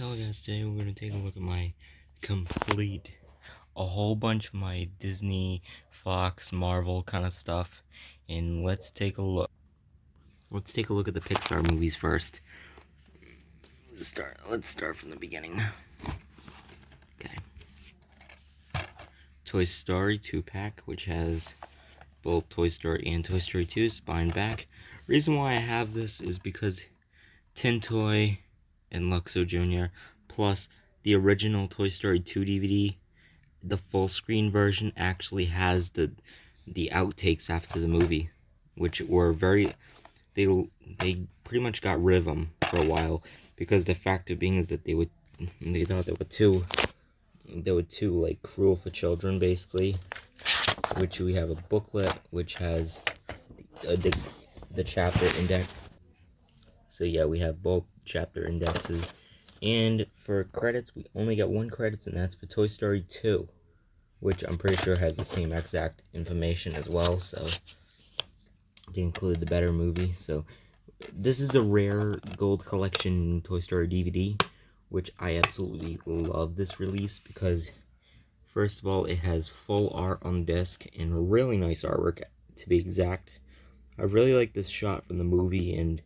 Hello guys, today we're going to take a look at my a whole bunch of my Disney, Fox, Marvel kind of stuff, and let's take a look. Let's take a look at the Pixar movies first. Let's start from the beginning. Okay. Toy Story 2-pack, which has both Toy Story and Toy Story 2 spine back. Reason why I have this is because Tin Toy and Luxo Jr. plus the original Toy Story 2 DVD, the full screen version actually has the outtakes after the movie, which were they pretty much got rid of them for a while because the fact of being is that they thought they were too like cruel for children basically. Which we have a booklet which has the chapter index. So yeah, we have both chapter indexes. And for credits, we only got one credits, and that's for Toy Story 2, which I'm pretty sure has the same exact information as well, so they included the better movie. So this is a rare gold collection Toy Story DVD, which I absolutely love this release because first of all, it has full art on disc and really nice artwork to be exact. I really like this shot from the movie, and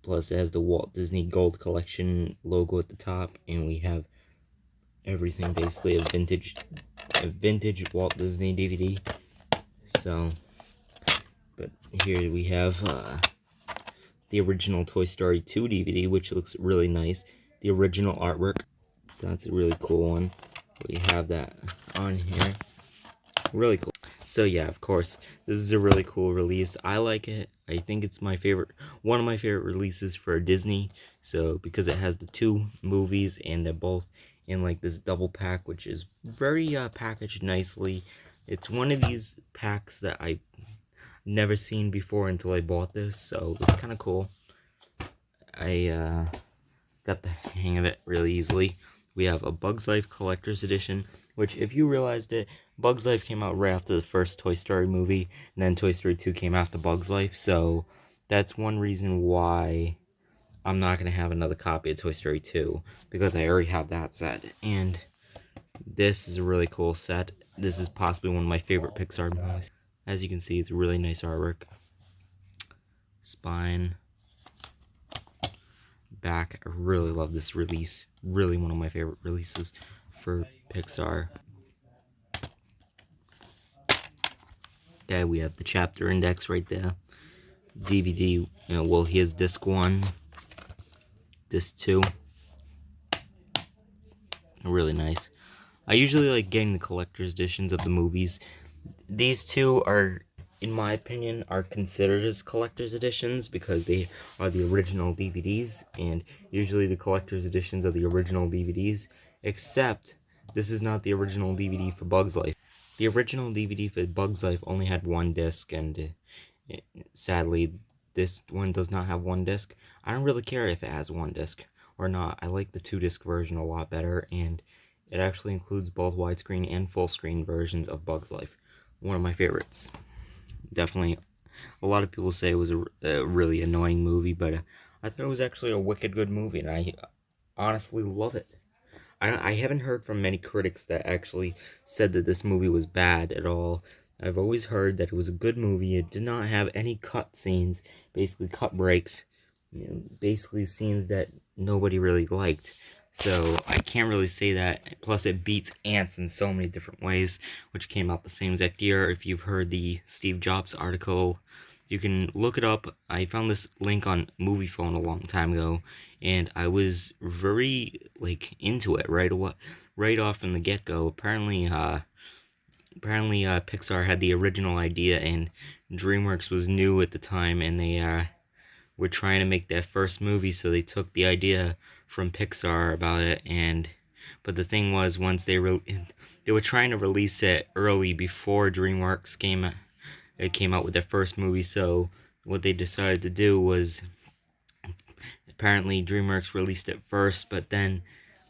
plus it has the Walt Disney Gold Collection logo at the top, and we have everything basically a vintage Walt Disney DVD. So, but here we have the original Toy Story 2 DVD, which looks really nice. The original artwork, so that's a really cool one. We have that on here. Really cool. So yeah, of course, this is a really cool release. I like it. I think it's my favorite, one of my favorite releases for Disney. So because it has the two movies and they're both in like this double pack, which is very packaged nicely. It's one of these packs that I never seen before until I bought this, so it's kind of cool. I got the hang of it really easily. We have a Bug's Life Collector's Edition, which, if you realized it, Bug's Life came out right after the first Toy Story movie, and then Toy Story 2 came after Bug's Life, so that's one reason why I'm not going to have another copy of Toy Story 2, because I already have that set, and this is a really cool set. This is possibly one of my favorite Pixar movies. As you can see, it's really nice artwork. Spine. Back. I really love this release. Really one of my favorite releases for Pixar. Okay, we have the chapter index right there. DVD, well, here's disc 1, disc 2. Really nice. I usually like getting the collector's editions of the movies. These two are, in my opinion, are considered as collector's editions because they are the original DVDs, and usually the collector's editions are the original DVDs, except this is not the original DVD for Bug's Life. The original DVD for Bug's Life only had one disc, and sadly, this one does not have one disc. I don't really care if it has one disc or not. I like the 2-disc version a lot better, and it actually includes both widescreen and full screen versions of Bug's Life. One of my favorites. Definitely, a lot of people say it was a really annoying movie, but I thought it was actually a wicked good movie, and I honestly love it. I haven't heard from many critics that actually said that this movie was bad at all. I've always heard that it was a good movie. It did not have any cut scenes, basically cut breaks, basically scenes that nobody really liked. So I can't really say that. Plus, it beats Antz in so many different ways, which came out the same exact year. If you've heard the Steve Jobs article, you can look it up. I found this link on Movie Phone a long time ago, and I was very like into it right off from the get-go. Apparently, Pixar had the original idea, and DreamWorks was new at the time, and they were trying to make their first movie, so they took the idea from Pixar about it. And but the thing was, once they were trying to release it early before DreamWorks came out with their first movie. So what they decided to do was, apparently DreamWorks released it first, but then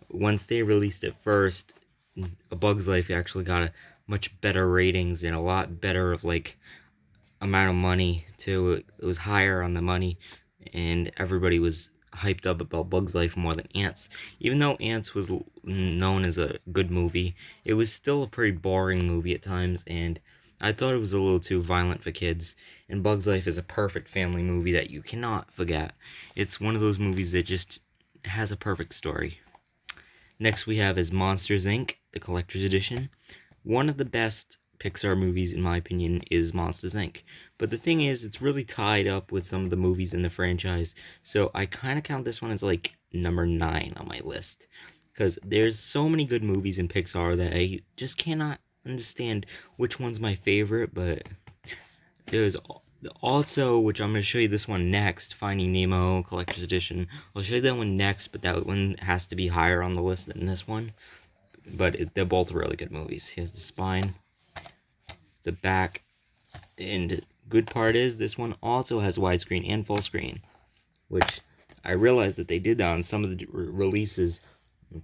once they released it first, A Bug's Life actually got a much better ratings and a lot better of like amount of money too. It was higher on the money, and everybody was hyped up about Bugs Life more than Antz. Even though Antz was known as a good movie, it was still a pretty boring movie at times, and I thought it was a little too violent for kids. And Bugs Life is a perfect family movie that you cannot forget. It's one of those movies that just has a perfect story. Next we have is Monsters Inc., the Collector's Edition. One of the best Pixar movies, in my opinion, is Monsters Inc. But the thing is, it's really tied up with some of the movies in the franchise, so I kind of count this one as like number 9 on my list. Because there's so many good movies in Pixar that I just cannot understand which one's my favorite, but there's also, which I'm going to show you this one next, Finding Nemo Collector's Edition. I'll show you that one next, but that one has to be higher on the list than this one. But they're both really good movies. Here's the spine, the back, and good part is this one also has widescreen and full screen, which I realized that they did that on some of the releases.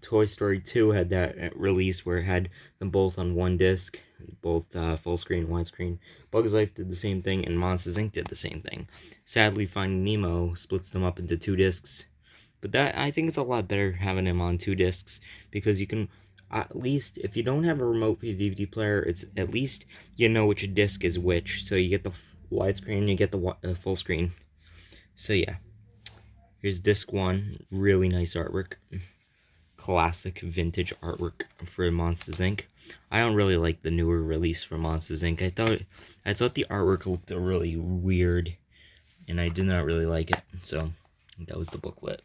Toy Story 2 had that release where it had them both on one disc, both full screen, widescreen. Bugs Life did the same thing, and Monsters Inc. did the same thing. Sadly, Finding Nemo splits them up into 2 discs, but that, I think it's a lot better having them on 2 discs, because you can, at least, if you don't have a remote for your DVD player, it's at least you know which disc is which, so you get the widescreen, you get the full screen. So yeah, here's disc 1, really nice artwork. Classic vintage artwork for Monsters Inc. I don't really like the newer release for Monsters Inc. I thought the artwork looked really weird, and I did not really like it. So that was the booklet.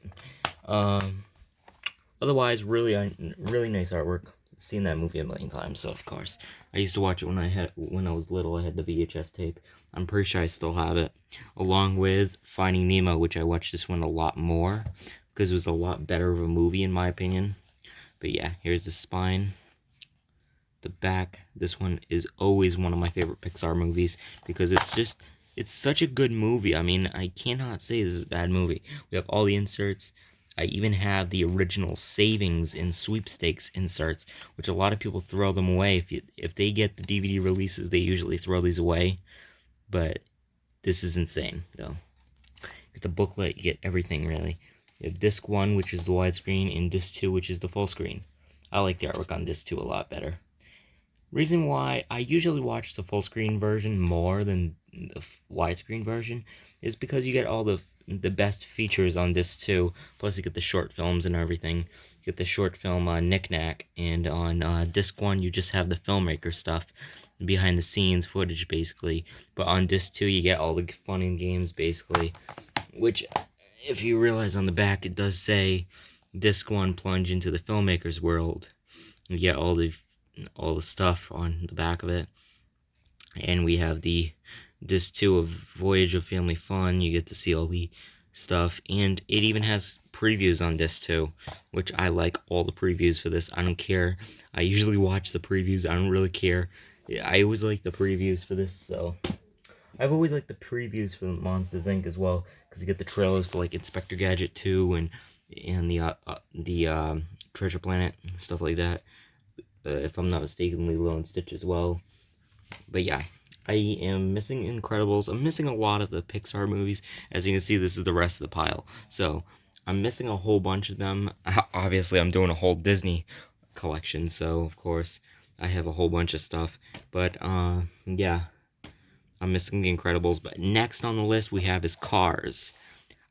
Otherwise, really nice artwork. Seen that movie a million times, so of course I used to watch it when I was little. I had the VHS tape. I'm pretty sure I still have it, along with Finding Nemo, which I watched this one a lot more because it was a lot better of a movie in my opinion. But yeah, here's the spine, the back. This one is always one of my favorite Pixar movies because it's such a good movie. I mean, I cannot say this is a bad movie. We have all the inserts. I even have the original savings and sweepstakes inserts, which a lot of people throw them away. If they get the DVD releases, they usually throw these away. But this is insane, though. Get the booklet, you get everything, really. You have disc 1, which is the widescreen, and disc 2, which is the full screen. I like the artwork on disc 2 a lot better. Reason why I usually watch the full screen version more than the widescreen version is because you get all the best features on disc 2, plus you get the short films and everything. You get the short film Knick-Knack, and on disc 1 you just have the filmmaker stuff, behind the scenes footage basically, but on disc 2 you get all the fun and games basically, which if you realize on the back it does say disc 1 plunge into the filmmaker's world. You get all the stuff on the back of it. And we have the disc 2 of Voyage of Family Fun. You get to see all the stuff, and it even has previews on disc 2, which I like all the previews for this. I don't care. I usually watch the previews. I don't really care. I always like the previews for this, so I've always liked the previews for Monsters Inc. as well, because you get the trailers for like Inspector Gadget 2 and the Treasure Planet and stuff like that. If I'm not mistaken, Lilo and Stitch as well. But yeah, I am missing Incredibles. I'm missing a lot of the Pixar movies. As you can see, this is the rest of the pile. So I'm missing a whole bunch of them. Obviously, I'm doing a whole Disney collection, so of course I have a whole bunch of stuff. But yeah, I'm missing the Incredibles. But next on the list we have is Cars.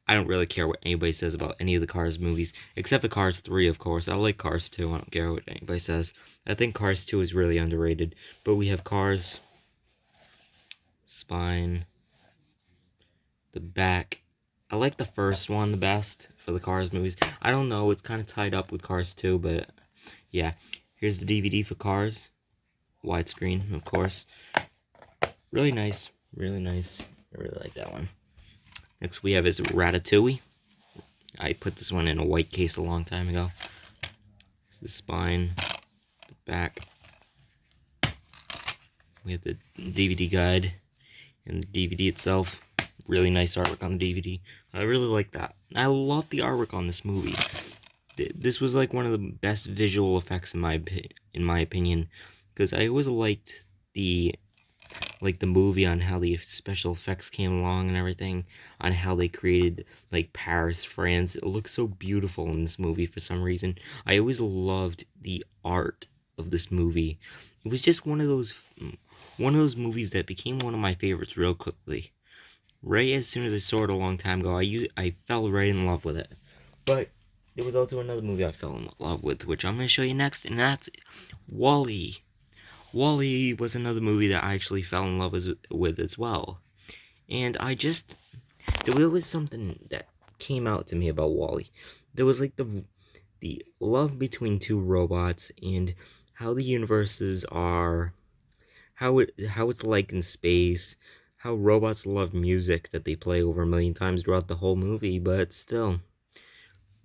I don't really care what anybody says about any of the Cars movies, except for Cars 3, of course. I like Cars 2, I don't care what anybody says. I think Cars 2 is really underrated. But we have Cars, spine, the back. I like the first one the best for the Cars movies. I don't know, it's kind of tied up with Cars 2, but yeah. Here's the DVD for Cars. Widescreen, of course. Really nice, really nice. I really like that one. Next we have is Ratatouille. I put this one in a white case a long time ago. It's the spine, the back. We have the DVD guide and the DVD itself. Really nice artwork on the DVD. I really like that. I love the artwork on this movie. This was like one of the best visual effects in my opinion, because I always liked the like the movie, on how the special effects came along and everything, on how they created like Paris, France. It looks so beautiful in this movie for some reason. I always loved the art of this movie. It was just one of those movies that became one of my favorites real quickly. Right as soon as I saw it a long time ago, I fell right in love with it. But there was also another movie I fell in love with, which I'm going to show you next, and that's Wall-E. Wall-E was another movie that I actually fell in love with as well. And there was something that came out to me about Wall-E. There was like the love between two robots, and how the universes are, how it's like in space, how robots love music that they play over a million times throughout the whole movie, but still,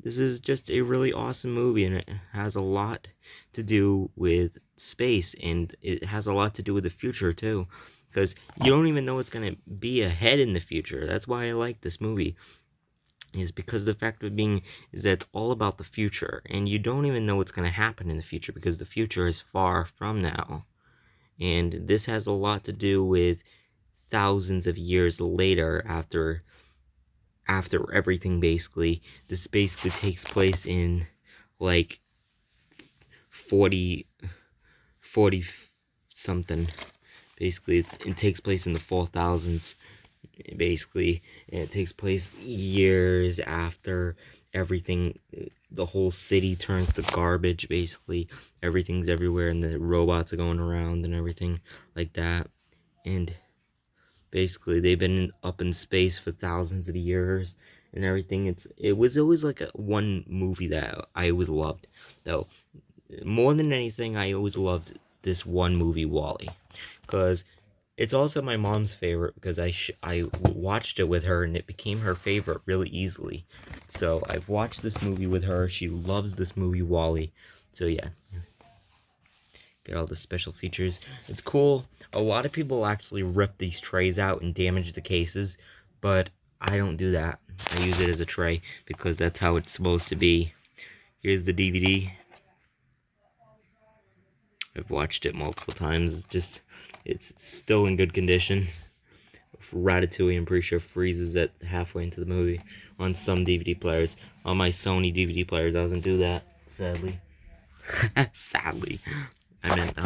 this is just a really awesome movie, and it has a lot to do with space, and it has a lot to do with the future too, because you don't even know what's going to be ahead in the future. That's why I like this movie, is because the fact of being is that it's all about the future, and you don't even know what's going to happen in the future because the future is far from now. And this has a lot to do with thousands of years later, after everything. Basically, this basically takes place in like 40 40 something. Basically, it takes place in the 4000s, basically, and it takes place years after everything. The whole city turns to garbage, basically. Everything's everywhere, and the robots are going around and everything like that. And basically, they've been up in space for thousands of years and everything. It was always like one movie that I always loved, though. More than anything, I always loved this one movie, Wall-E, because it's also my mom's favorite, because I watched it with her and it became her favorite really easily. So I've watched this movie with her. She loves this movie, Wall-E. So yeah, get all the special features. It's cool. A lot of people actually rip these trays out and damage the cases, but I don't do that. I use it as a tray because that's how it's supposed to be. Here's the DVD. I've watched it multiple times. It's still in good condition. Ratatouille, I'm pretty sure, freezes it halfway into the movie on some DVD players. On my Sony DVD player, doesn't do that, sadly. Sadly. I meant,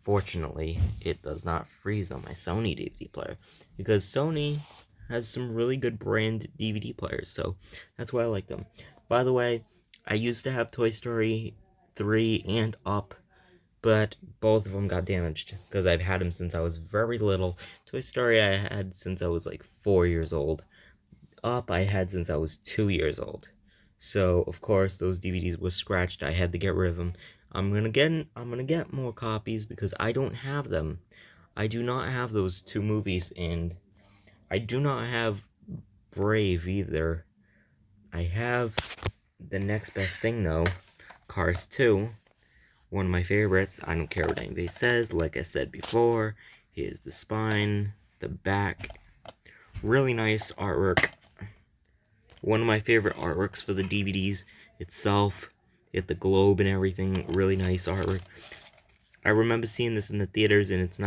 fortunately, it does not freeze on my Sony DVD player, because Sony has some really good brand DVD players, so that's why I like them. By the way, I used to have Toy Story 3 and Up, but both of them got damaged because I've had them since I was very little. Toy Story I had since I was like 4 years old. Up I had since I was 2 years old. So of course those DVDs were scratched. I had to get rid of them. I'm gonna get more copies because I don't have them. I do not have those two movies, and I do not have Brave either. I have the next best thing though, Cars 2. One of my favorites. I don't care what anybody says. Like I said before, here's the spine, the back. Really nice artwork. One of my favorite artworks for the DVDs itself. Get the globe and everything. Really nice artwork. I remember seeing this in the theaters, and it's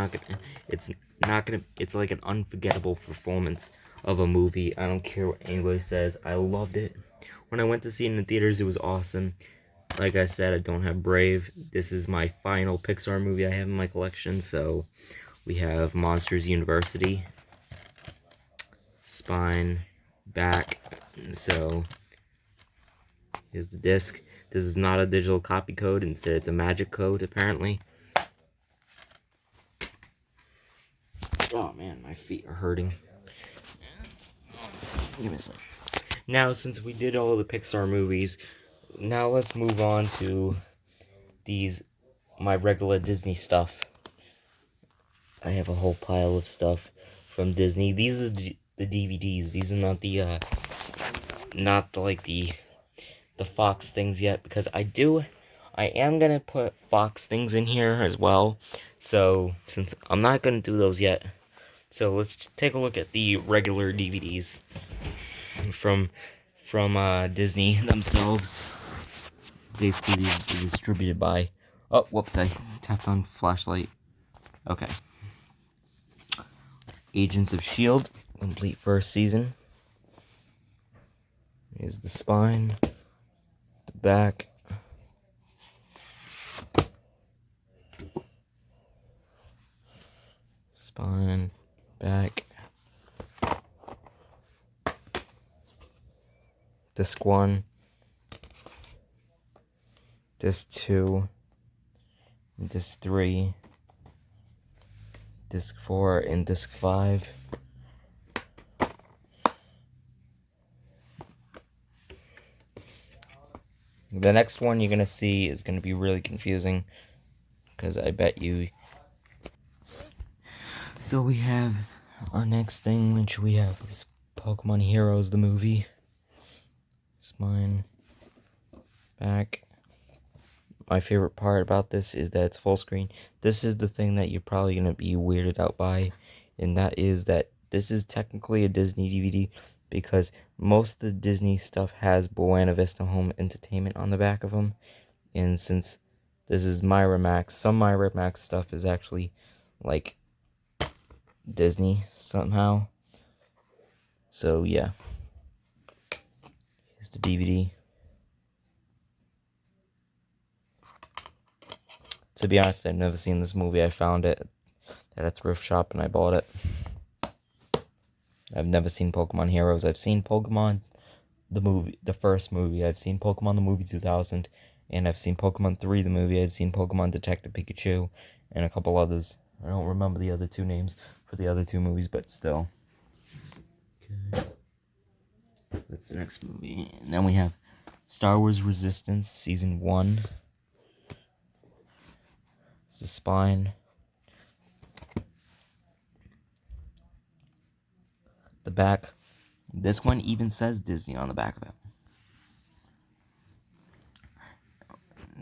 like an unforgettable performance of a movie. I don't care what anybody says. I loved it. When I went to see it in the theaters, it was awesome. Like I said, I don't have Brave. This is my final Pixar movie I have in my collection. So we have Monsters University, spine, back. So here's the disc. This is not a digital copy code. Instead, it's a magic code, apparently. Oh man, my feet are hurting. Give me a sec. Now, since we did all the Pixar movies, now let's move on to my regular Disney stuff. I have a whole pile of stuff from Disney. These are the DVDs. These are not the Fox things yet, because I am gonna put Fox things in here as well. So since I'm not gonna do those yet, so let's take a look at the regular DVDs from Disney themselves. Basically, these are distributed by. Oh, whoops! I tapped on flashlight. Okay. Agents of S.H.I.E.L.D. complete first season. Here's the spine, the back, spine, back, disc 1, disc 2, disc 3, disc 4, and disc 5. The next one you're going to see is going to be really confusing, because I bet you... So we have our next thing, which we have is Pokemon Heroes, the movie. Spine, back. My favorite part about this is that it's full screen. This is the thing that you're probably going to be weirded out by, and that is that this is technically a Disney DVD, because most of the Disney stuff has Buena Vista Home Entertainment on the back of them. And since this is Miramax, some Miramax stuff is actually like Disney somehow. So yeah, here's the DVD. To be honest, I've never seen this movie. I found it at a thrift shop and I bought it. I've never seen Pokemon Heroes. I've seen Pokemon the movie, the first movie. I've seen Pokemon the movie 2000, and I've seen Pokemon 3 the movie. I've seen Pokemon Detective Pikachu, and a couple others. I don't remember the other two names for the other two movies, but still. Okay. That's the next movie. And then we have Star Wars Resistance Season 1. It's the spine. The back. This one even says Disney on the back of it.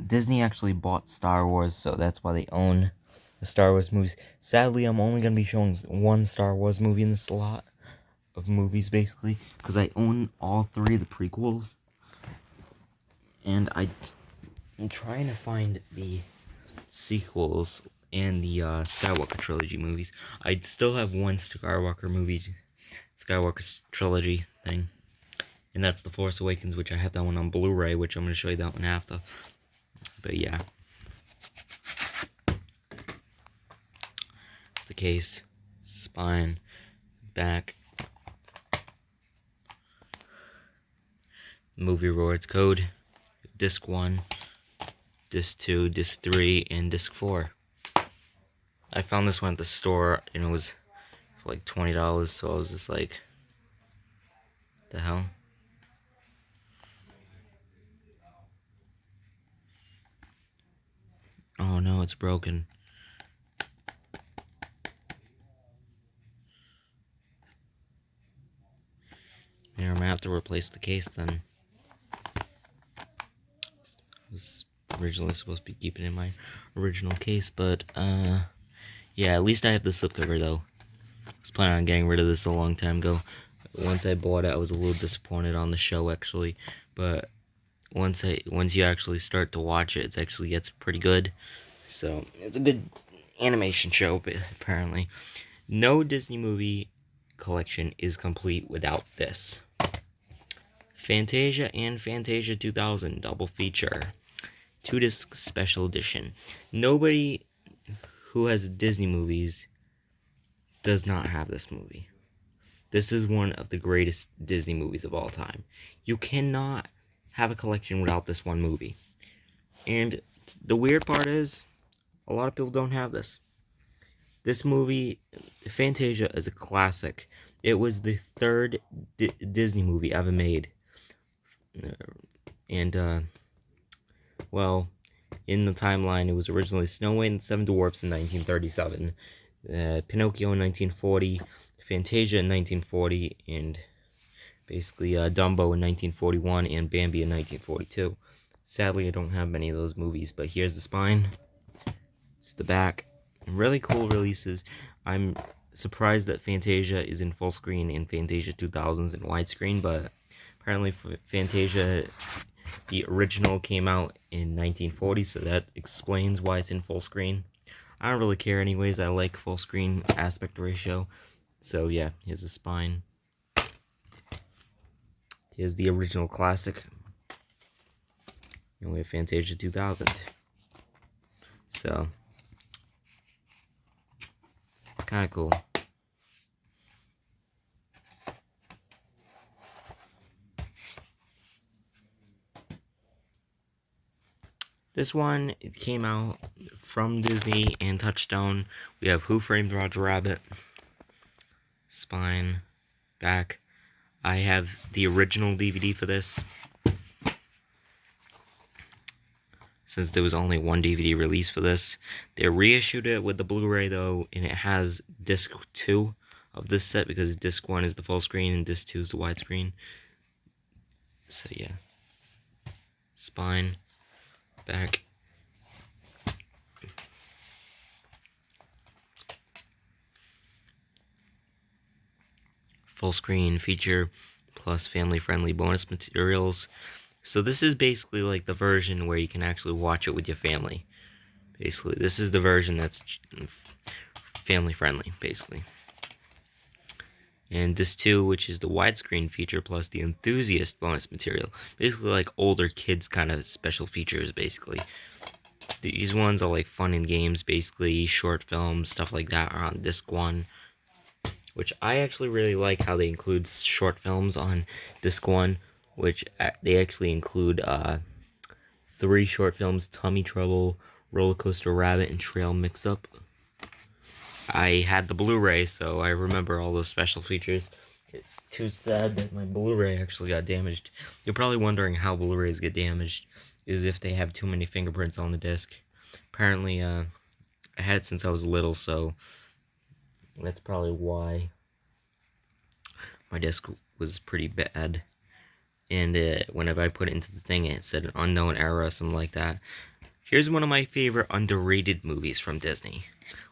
Disney actually bought Star Wars, so that's why they own the Star Wars movies. Sadly, I'm only going to be showing one Star Wars movie in the slot of movies, basically, because I own all three of the prequels. And I'm trying to find the sequels and the Skywalker trilogy movies. I still have one Skywalker movie, Skywalker trilogy thing, and that's The Force Awakens, which I have that one on Blu-ray, which I'm going to show you that one after. But yeah, it's the case, spine, back, movie rewards code, disc 1, disc 2, disc 3, and disc 4. I found this one at the store, and it was for like $20, so I was just like, the hell? Oh no, it's broken. Yeah, I'm gonna have to replace the case then. I was originally supposed to be keeping it in my original case, but yeah, at least I have the slipcover though. I was planning on getting rid of this a long time ago. Once I bought it, I was a little disappointed on the show actually, but once you actually start to watch it, it actually gets pretty good. So it's a good animation show, but apparently. No Disney movie collection is complete without this. Fantasia and Fantasia 2000 double feature. 2-disc special edition. Nobody who has Disney movies does not have this movie. This is one of the greatest Disney movies of all time. You cannot have a collection without this one movie. And the weird part is, a lot of people don't have this. This movie, Fantasia, is a classic. It was the third Disney movie ever made. And, well, in the timeline, it was originally Snow White and the Seven Dwarfs in 1937, Pinocchio in 1940, Fantasia in 1940, and basically Dumbo in 1941, and Bambi in 1942. Sadly, I don't have many of those movies, but here's the spine. It's the back. Really cool releases. I'm surprised that Fantasia is in full screen and Fantasia 2000s in widescreen, but apparently Fantasia, the original, came out in 1940, so that explains why it's in full screen. I don't really care anyways. I like full screen aspect ratio. So yeah, here's the spine. Here's the original classic. And we have Fantasia 2000. So, kind of cool. This one, it came out from Disney and Touchstone. We have Who Framed Roger Rabbit, spine, back. I have the original DVD for this, since there was only one DVD release for this. They reissued it with the Blu-ray though, and it has disc 2 of this set, because disc 1 is the full screen and disc 2 is the widescreen. So yeah, spine, back. Full screen feature plus family friendly bonus materials. So this is basically like the version where you can actually watch it with your family. Basically, this is the version that's family friendly, basically. And this too, which is the widescreen feature plus the enthusiast bonus material. Basically like older kids kind of special features, basically. These ones are like fun and games, basically, short films, stuff like that are on disc 1. Which I actually really like how they include short films on disc 1, which they actually include 3 short films: Tummy Trouble, Roller Coaster Rabbit, and Trail Mix-Up. I had the Blu-ray, so I remember all those special features. It's too sad that my Blu-ray actually got damaged. You're probably wondering how Blu-rays get damaged, is if they have too many fingerprints on the disc. Apparently, I had it since I was little, so that's probably why my disc was pretty bad. And whenever I put it into the thing, it said an unknown error or something like that. Here's one of my favorite underrated movies from Disney,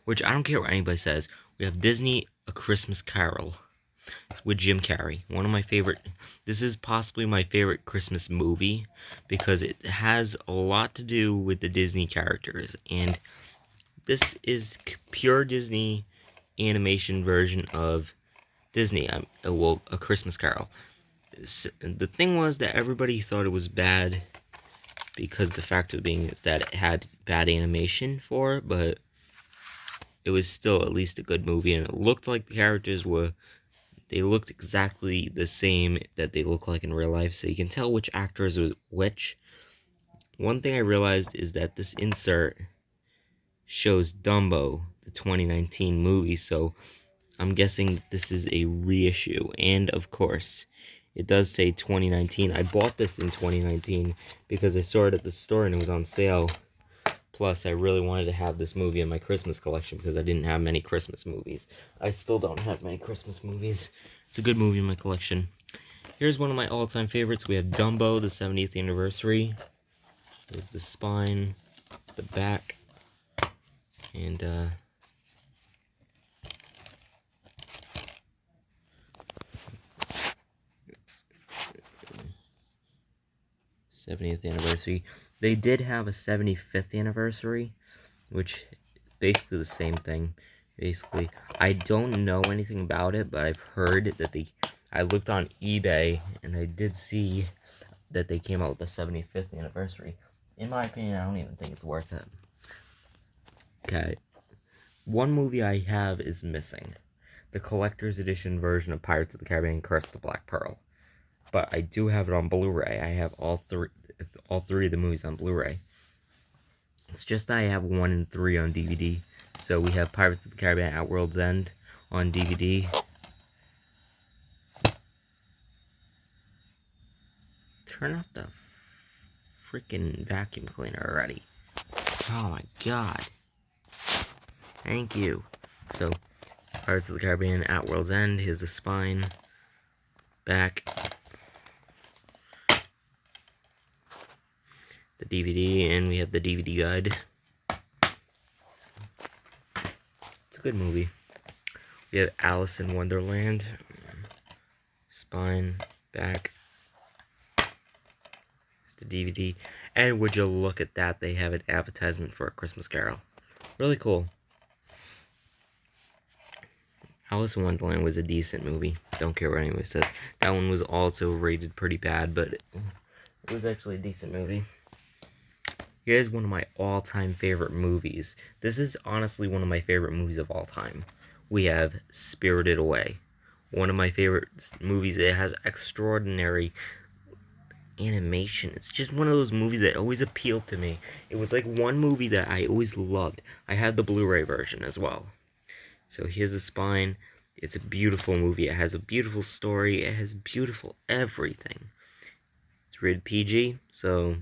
which I don't care what anybody says. We have Disney A Christmas Carol with Jim Carrey. One of my favorite. This is possibly my favorite Christmas movie because it has a lot to do with the Disney characters, and this is pure Disney animation version of Disney. Well, A Christmas Carol. The thing was that everybody thought it was bad because the fact of being is that it had bad animation for it, but it was still at least a good movie, and it looked like the characters they looked exactly the same that they look like in real life, so you can tell which actors was which. One thing I realized is that this insert shows Dumbo, the 2019 movie, so I'm guessing this is a reissue, and of course, it does say 2019. I bought this in 2019 because I saw it at the store and it was on sale. Plus, I really wanted to have this movie in my Christmas collection because I didn't have many Christmas movies. I still don't have many Christmas movies. It's a good movie in my collection. Here's one of my all-time favorites. We have Dumbo, the 70th anniversary. There's the spine, the back, and 70th anniversary. They did have a 75th anniversary, which basically the same thing. Basically, I don't know anything about it, but I've heard that I looked on eBay and I did see that they came out with the 75th anniversary. In my opinion, I don't even think it's worth it. Okay, one movie I have is missing: the collector's edition version of Pirates of the Caribbean: Curse of the Black Pearl. But I do have it on Blu-ray. I have all three of the movies on Blu-ray. It's just that I have 1 and 3 on DVD. So we have Pirates of the Caribbean at World's End on DVD. Turn off the freaking vacuum cleaner already. Oh my god. Thank you. So, Pirates of the Caribbean at World's End. Here's the spine. Back. The DVD, and we have the DVD guide. It's a good movie. We have Alice in Wonderland. Spine. Back. It's the DVD. And would you look at that, they have an advertisement for A Christmas Carol. Really cool. Alice in Wonderland was a decent movie. Don't care what anyone says. That one was also rated pretty bad, but it was actually a decent movie. Here's one of my all-time favorite movies. This is honestly one of my favorite movies of all time. We have Spirited Away. One of my favorite movies. It has extraordinary animation. It's just one of those movies that always appealed to me. It was like one movie that I always loved. I had the Blu-ray version as well. So here's the spine. It's a beautiful movie. It has a beautiful story. It has beautiful everything. It's rated PG, so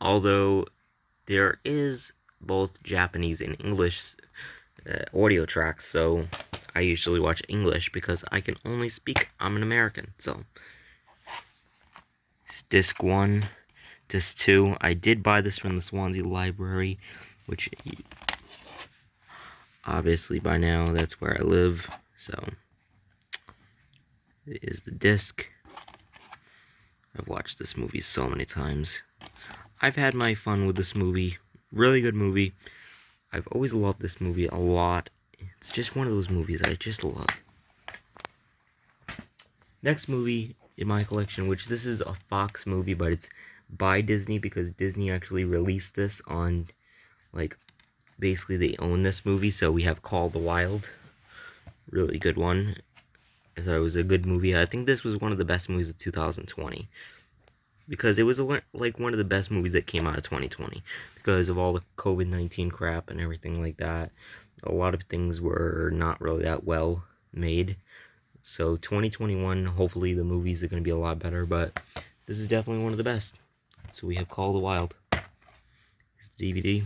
although there is both Japanese and English audio tracks, so I usually watch English because I can only speak. I'm an American, so it's disc 1, disc 2. I did buy this from the Swansea Library, which obviously by now that's where I live, so it is the disc. I've watched this movie so many times. I've had my fun with this movie. Really good movie. I've always loved this movie a lot. It's just one of those movies I just love. Next movie in my collection, which this is a Fox movie, but it's by Disney because Disney actually released this on, like, basically they own this movie. So we have Call the Wild. Really good one. I thought it was a good movie. I think this was one of the best movies of 2020. Because it was like one of the best movies that came out of 2020. Because of all the COVID-19 crap and everything like that. A lot of things were not really that well made. So 2021, hopefully the movies are going to be a lot better. But this is definitely one of the best. So we have Call the Wild. It's the DVD.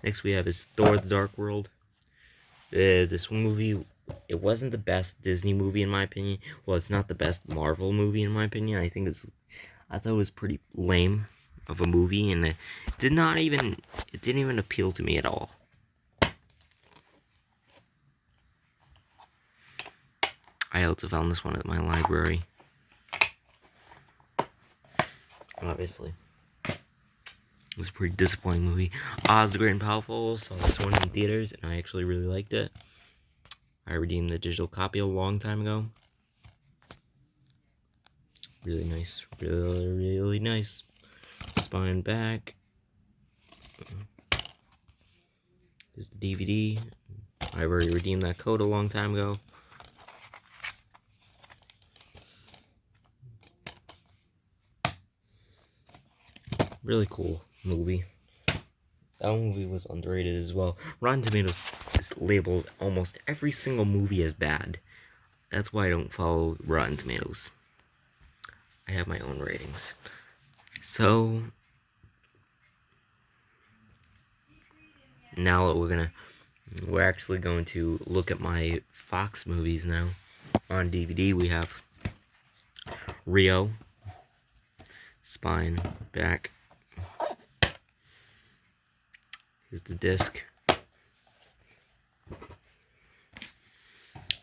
Next we have is Thor: The Dark World. This movie, it wasn't the best Disney movie in my opinion. Well, it's not the best Marvel movie in my opinion. I thought it was pretty lame of a movie, and it didn't even appeal to me at all. I also found this one at my library. Obviously. It was a pretty disappointing movie. Oz the Great and Powerful, saw this one in theaters, and I actually really liked it. I redeemed the digital copy a long time ago. Really nice. Really, really nice. Spine back. Here's the DVD. I already redeemed that code a long time ago. Really cool movie. That movie was underrated as well. Rotten Tomatoes labels almost every single movie as bad. That's why I don't follow Rotten Tomatoes. I have my own ratings. So now we're actually going to look at my Fox movies now. On DVD we have Rio, spine, back. Here's the disc.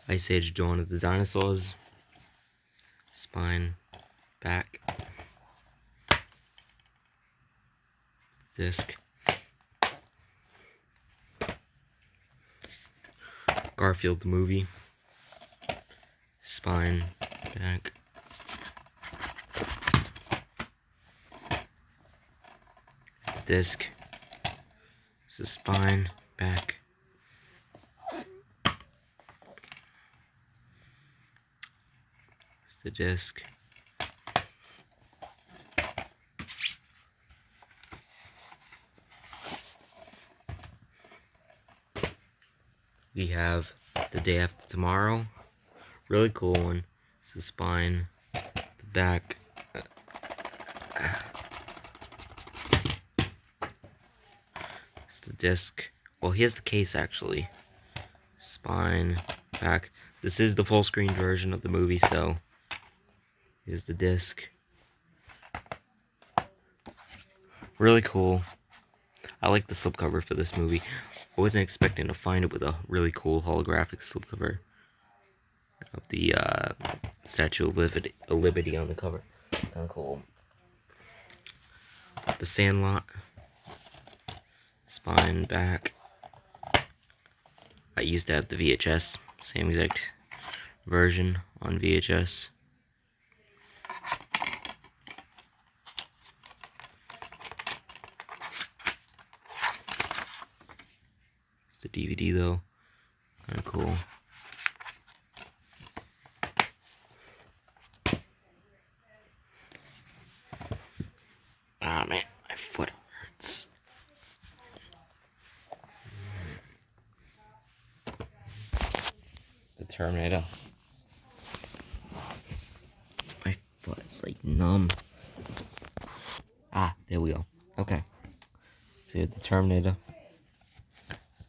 Ice Age: Dawn of the Dinosaurs. Spine, back. Disc. Garfield the movie. Spine, back. Disc. This is spine, back. It's the disc. We have The Day After Tomorrow. Really cool one. It's the spine, the back. It's the disc. Well, here's the case actually. Spine, back. This is the full screen version of the movie, so here's the disc. Really cool. I like the slipcover for this movie. I wasn't expecting to find it with a really cool holographic slipcover of the Statue of Liberty on the cover. Kind of cool. The Sandlot. spine, back. I used to have the VHS, same exact version on VHS. It's the DVD though, kind of cool. Ah man, my foot hurts. The Terminator. My foot's like numb. Ah, there we go. Okay. So you have the Terminator.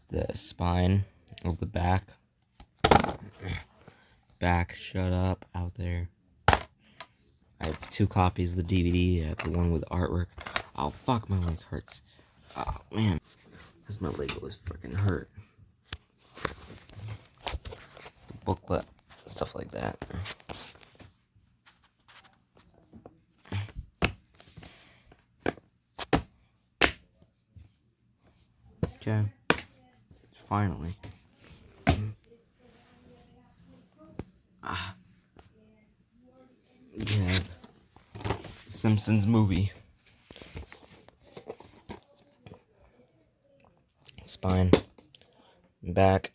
The spine of the back. Back, shut up out there. I have 2 copies of the DVD. I have the one with artwork. Oh fuck, my leg hurts. Oh man, because my leg was freaking hurt. The booklet, stuff like that. Okay, finally. Yeah, the Simpsons movie. Spine, back.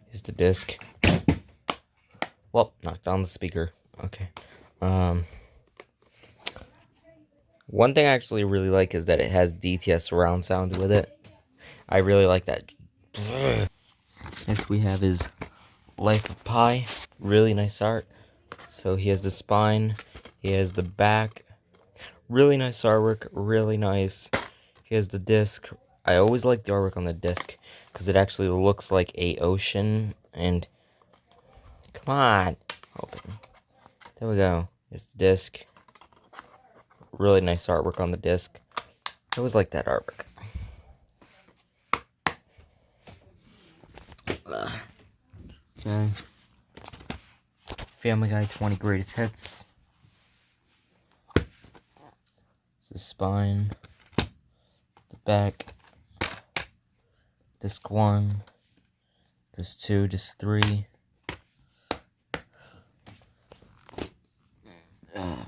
Here's the disc. Well, knocked down the speaker. Okay. One thing I actually really like is that it has DTS surround sound with it. I really like that. Next we have is Life of Pi. Really nice art. So he has the spine. He has the back. Really nice artwork. Really nice. He has the disc. I always like the artwork on the disc because it actually looks like a ocean. And come on, open. There we go. Here's the disc. Really nice artwork on the disc. I always like that artwork. Okay. Family Guy 20 Greatest Hits. It's the spine. The back. Disc 1. Disc 2. Disc 3.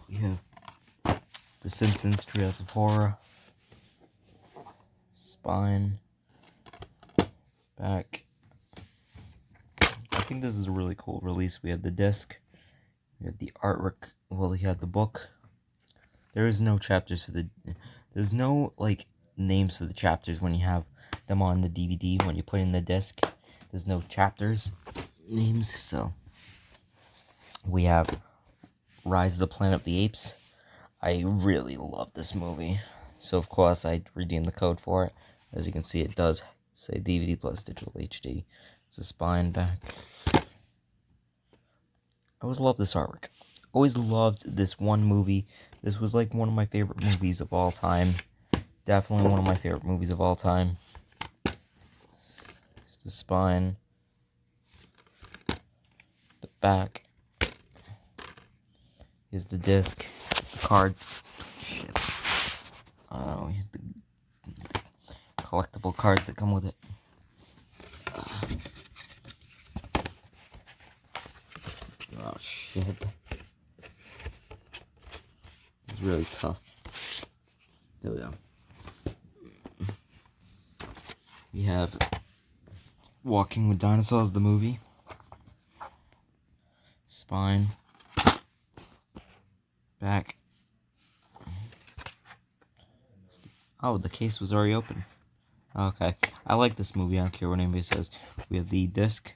We have The Simpsons Treehouse of Horror. Spine. Back. I think this is a really cool release. We have the disc. We have the artwork. Well, you have the book. There is no chapters for the... There's no, like, names for the chapters when you have them on the DVD. When you put in the disc, there's no chapters names. So, we have Rise of the Planet of the Apes. I really love this movie. So, of course, I redeemed the code for it. As you can see, it does say DVD plus digital HD. It's a spine back. I always loved this artwork. Always loved this one movie. This was like one of my favorite movies of all time. Definitely one of my favorite movies of all time. It's the spine. The back. Here's the disc. The cards. Shit. Oh, the collectible cards that come with it. Oh shit. It's really tough. There we go. We have Walking with Dinosaurs, the movie. Spine. Back. Oh, the case was already open. Okay. I like this movie. I don't care what anybody says. We have the disc.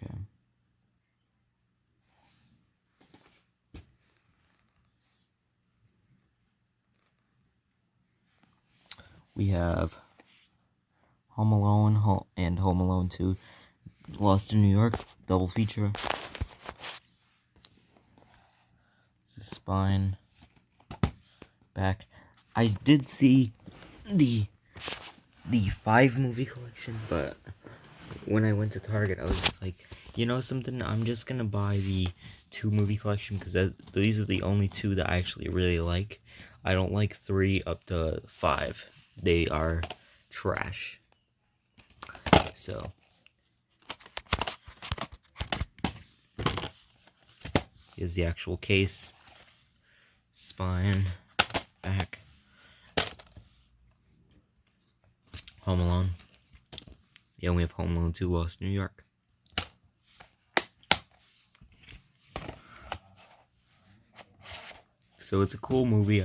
Okay. We have Home Alone and Home Alone 2. Lost in New York. Double feature. This is spine. Back. I did see the the 5-movie collection, but when I went to Target, I was just like, you know something, I'm just gonna buy the 2-movie collection, because these are the only 2 that I actually really like. I don't like 3 up to 5. They are trash. So, here's the actual case. Spine, back. Home Alone. Yeah, we have Home Alone 2, Lost in New York. So it's a cool movie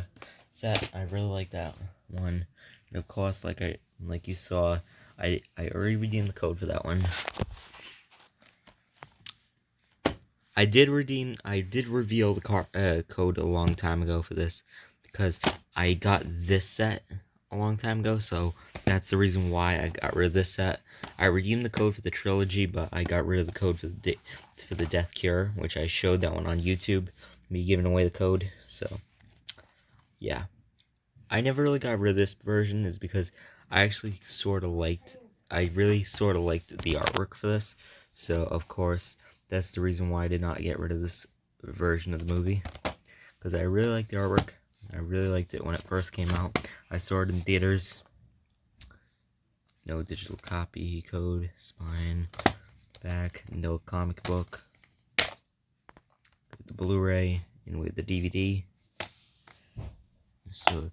set. I really like that one. And of course, like you saw, I already redeemed the code for that one. I did reveal the code a long time ago for this, because I got this set a long time ago, so that's the reason why I got rid of this set. I redeemed the code for the trilogy, but I got rid of the code for the Death Cure, which I showed that one on YouTube, me giving away the code. So yeah, I never really got rid of this version, is because I actually really sort of liked the artwork for this. So of course, that's the reason why I did not get rid of this version of the movie, because I really liked the artwork. I really liked it when it first came out. I saw it in theaters. No digital copy code, spine, back, no comic book. The Blu-ray and with the DVD. So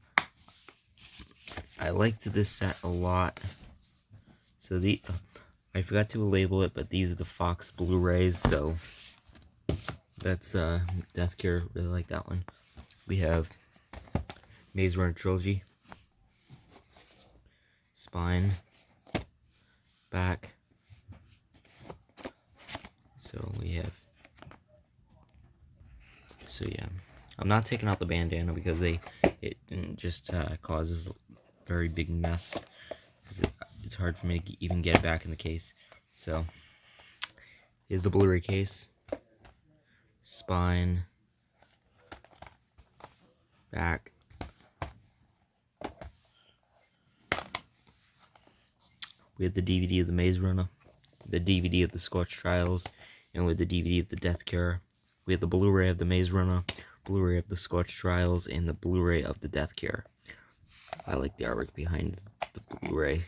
I liked this set a lot. So I forgot to label it, but these are the Fox Blu-rays. So that's Death Cure. Really like that one. We have Maze Runner Trilogy, spine, back. So we have. So yeah, I'm not taking out the bandana because it just causes a very big mess. It's hard for me to even get it back in the case. So here's the Blu-ray case, spine, back. We have the DVD of the Maze Runner, the DVD of the Scorch Trials, and with the DVD of the Death Cure. We have the Blu-ray of the Maze Runner, Blu-ray of the Scorch Trials, and the Blu-ray of the Death Cure. I like the artwork behind the Blu-ray.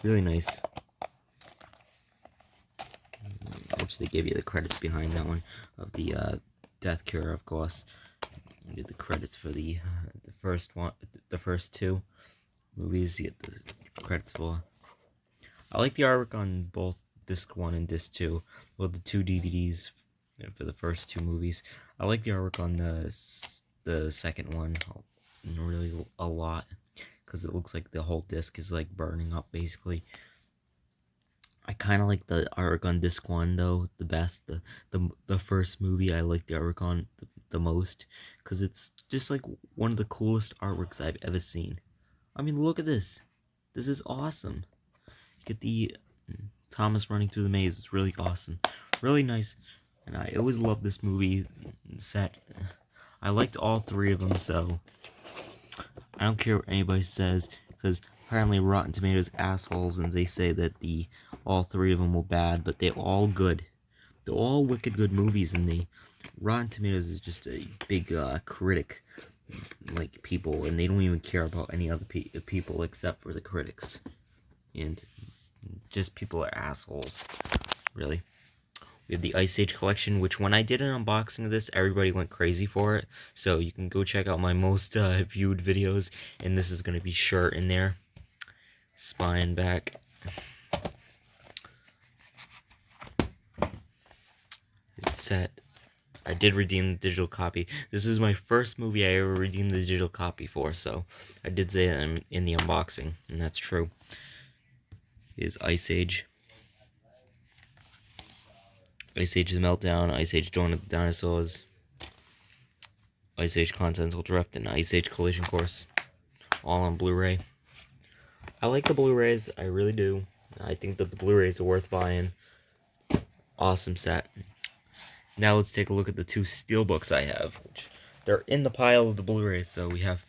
Really nice. Which they give you the credits behind that one of the Death Cure, of course. You get the credits for the first one, the first 2 movies. You get the credits for. I like the artwork on both disc 1 and disc 2. Well, the 2 DVDs for the first 2 movies. I like the artwork on the second one really a lot, because it looks like the whole disc is like burning up basically. I kind of like the artwork on disc 1 though the best. The first movie I like the artwork on the most, because it's just like one of the coolest artworks I've ever seen. I mean, look at this. This is awesome. Get the Thomas running through the maze. It's really awesome. Really nice. And I always loved this movie set. I liked all 3 of them, so I don't care what anybody says, because apparently Rotten Tomatoes assholes, and they say that all 3 of them were bad, but they're all good. They're all wicked good movies, and Rotten Tomatoes is just a big critic, like, people, and they don't even care about any other people except for the critics. And just people are assholes, really. We have the Ice Age collection, which when I did an unboxing of this, everybody went crazy for it. So you can go check out my most viewed videos, and this is going to be sure in there. Spine, back. Set. I did redeem the digital copy. This is my first movie I ever redeemed the digital copy for, so I did say that in the unboxing, and that's true. Is Ice Age. Ice Age's Meltdown, Ice Age Dawn of the Dinosaurs, Ice Age Continental Drift, and Ice Age Collision Course, all on Blu-ray. I like the Blu-rays, I really do. I think that the Blu-rays are worth buying. Awesome set. Now let's take a look at the 2 steelbooks I have, which they're in the pile of the Blu-rays. So we have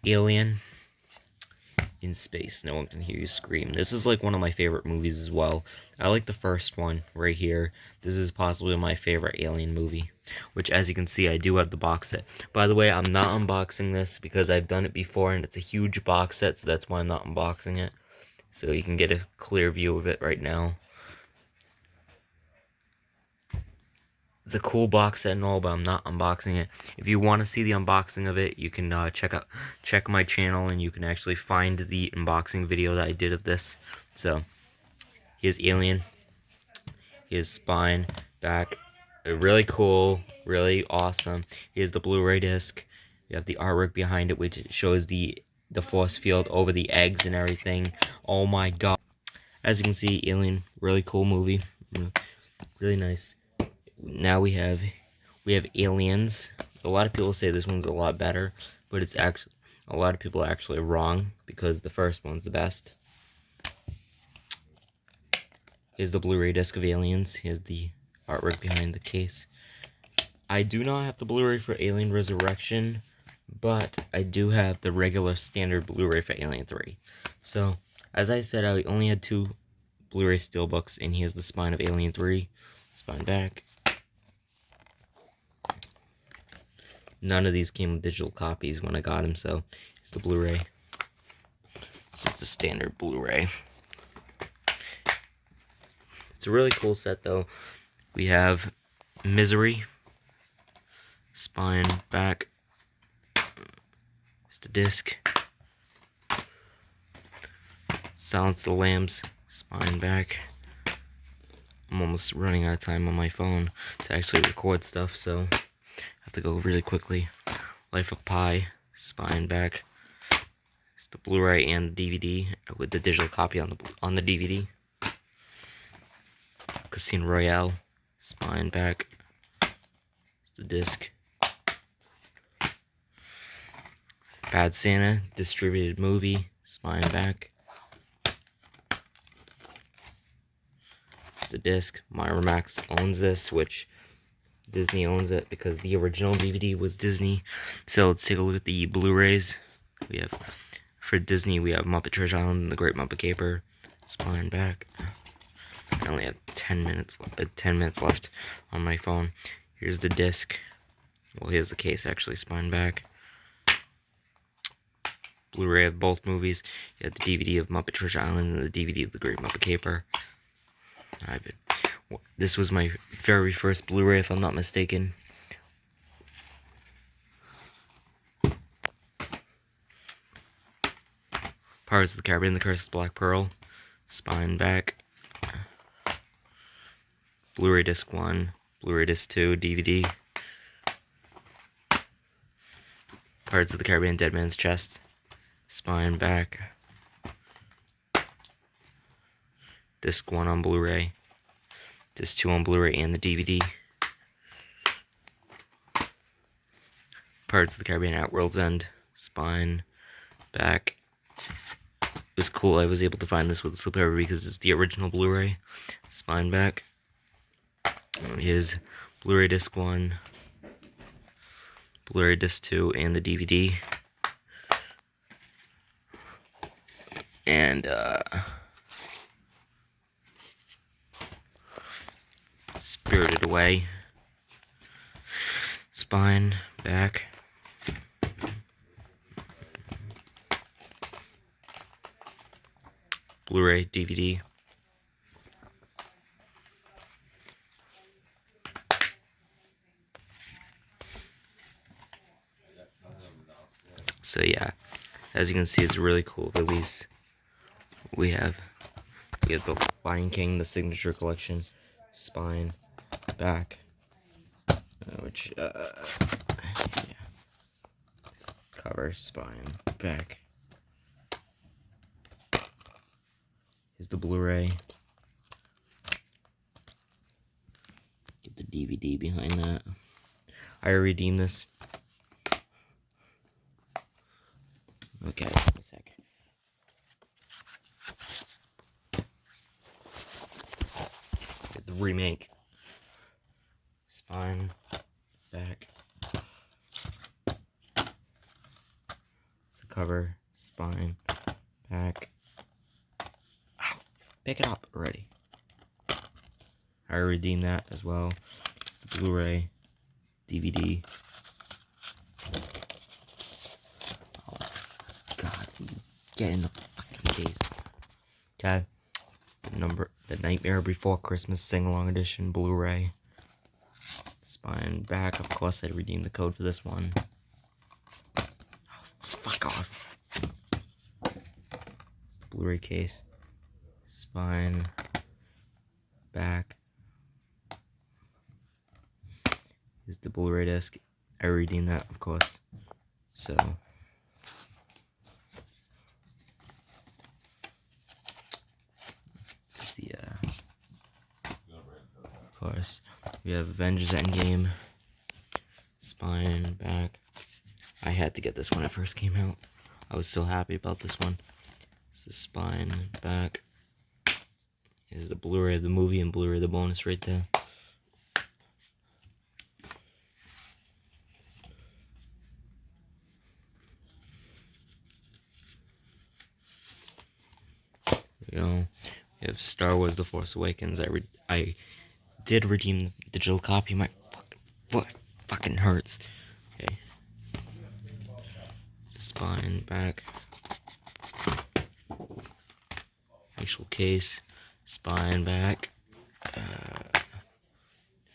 Alien in space. No one can hear you scream. This is like one of my favorite movies as well. I like the first one right here. This is possibly my favorite Alien movie, which, as you can see, I do have the box set. By the way, I'm not unboxing this because I've done it before and it's a huge box set, so that's why I'm not unboxing it. So you can get a clear view of it right now. It's a cool box set and all, but I'm not unboxing it. If you want to see the unboxing of it, you can check my channel, and you can actually find the unboxing video that I did of this. So here's Alien. Here's spine, back. Really cool, really awesome. Here's the Blu-ray disc. You have the artwork behind it, which shows the force field over the eggs and everything. Oh my god! As you can see, Alien, really cool movie, really nice. Now we have Aliens. A lot of people say this one's a lot better, but it's actually, a lot of people are actually wrong because the first one's the best. Here's the Blu-ray disc of Aliens. Here's the artwork behind the case. I do not have the Blu-ray for Alien Resurrection, but I do have the regular standard Blu-ray for Alien 3. So, as I said, I only had 2 Blu-ray steelbooks, and here's the spine of Alien 3. Spine back. None of these came with digital copies when I got them, so it's the Blu-ray. It's just the standard Blu-ray. It's a really cool set, though. We have Misery, spine back. It's the disc. Silence of the Lambs, spine back. I'm almost running out of time on my phone to actually record stuff, so I have to go really quickly. Life of Pi, spine back. It's the Blu-ray and the DVD with the digital copy on the DVD. Casino Royale, spine back. It's the disc. Bad Santa, distributed movie, spine back. It's the disc. Miramax owns this, which Disney owns it because the original DVD was Disney. So let's take a look at the Blu-rays. We have, for Disney, we have Muppet Treasure Island and The Great Muppet Caper, spine back. I only have 10 minutes left on my phone. Here's the disc. Well, here's the case, actually, spine back. Blu-ray of both movies. You have the DVD of Muppet Treasure Island and the DVD of The Great Muppet Caper. This was my very first Blu-ray, if I'm not mistaken. Pirates of the Caribbean, The Curse of Black Pearl, spine back. Blu-ray disc 1, Blu-ray disc 2, DVD. Pirates of the Caribbean, Dead Man's Chest, spine back. Disc 1 on Blu-ray, disc 2 on Blu-ray and the DVD. Pirates of the Caribbean at World's End, spine back. It was cool, I was able to find this with a slipcover because it's the original Blu-ray. Spine back. Here's Blu-ray disc 1, Blu-ray disc 2, and the DVD. And Spirited Away, spine back. Blu-ray, DVD. So yeah, as you can see, it's a really cool release. We have the Lion King, the Signature Collection, spine back, yeah. Cover, spine back. Here's the Blu-ray. Get the DVD behind that. I redeemed this. Okay, a sec. Get the remake. Spine back. It's the cover, spine back. Ow, pick it up already. I redeemed that as well. Blu-ray, DVD. Oh, God, get in the fucking case. Okay, the Nightmare Before Christmas Sing-Along Edition Blu-ray. Spine back, of course I redeemed the code for this one. Oh, fuck off. Blu-ray case. Spine back. Here's the Blu-ray disc. I redeemed that, of course. So of course, we have Avengers Endgame. Spine back. I had to get this when it first came out. I was so happy about this one. It's the spine back. Here's the Blu-ray of the movie and Blu-ray of the bonus right there. There we go. We have Star Wars: The Force Awakens. I did redeem the digital copy. My foot fucking hurts. Okay. Spine back. Actual case. Spine back.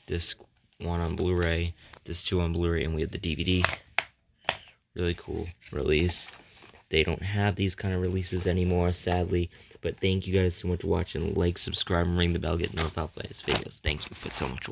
Disc 1 on Blu-ray. Disc 2 on Blu-ray, and we have the DVD. Really cool release. They don't have these kind of releases anymore, sadly. But thank you guys so much for watching. Like, subscribe, and ring the bell, get notified by this videos. Thanks for so much for watching.